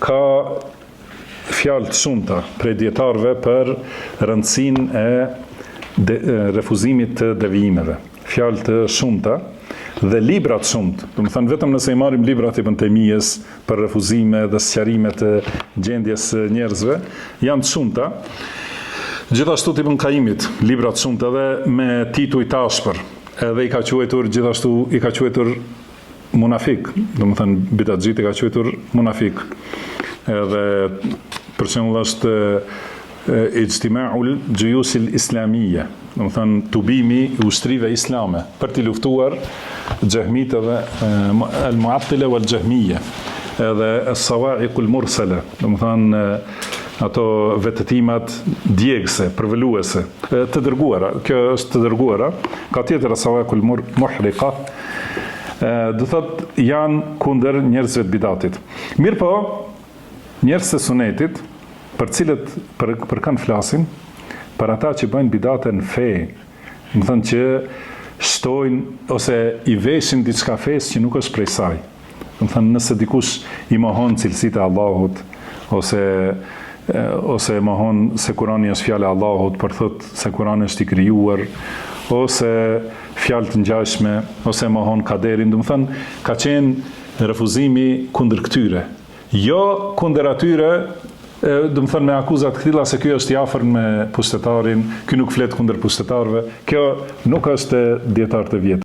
ka fjalë të shumta prej dietarëve për rëndësinë e refuzimit të devijimeve. Fjalë të shumta dhe libra të shumta. Do të thënë vetëm nëse i marrim librat e Ibn Taymiyes për refuzime dhe sqarime të gjendjes së njerëzve, janë të shumta. Gjithashtu të Ibn Qayyimit, libra të shumta dhe me tituj të ashpër. Edhe i ka quajtur gjithashtu i ka quajtur munafik, do të thënë bidatxhit i ka quajtur munafik. Edhe për shembull është ijtima'ul gjuyusil islamije, do të thënë tubimi i ushtrive islame për t'i luftuar xehmit edhe al-mu'attila wal jahmiyya, edhe as-sawa'iqul mursala, do të thënë ato vetëtimat djegëse, përveluese, të dërguara. Kjo është të dërguara, ka tjetër as-sawa'iqul muhriqa, do thot janë kundër njerëzve të bidatit. Mirë po, njerëz të sunetit, për cilët për kanë flasin, për ata që bëjnë bidate në fe, më thënë që shtojnë ose i veshin diçka fes që nuk është prej saj. Më thënë nëse dikush i mohon cilësitë e Allahut, ose mohon se Kurani është fjala e Allahut, për thot se Kurani është i krijuar, ose fjalë të ngjashme, ose mohon kaderin, do të thënë ka qenë refuzimi kundër këtyre. Jo kundër atyre, do të thënë me akuzat këtilla se ky është i afërt me pushtetarin, ky nuk flet kundër pushtetarëve. Kjo nuk është dietar të vjetër.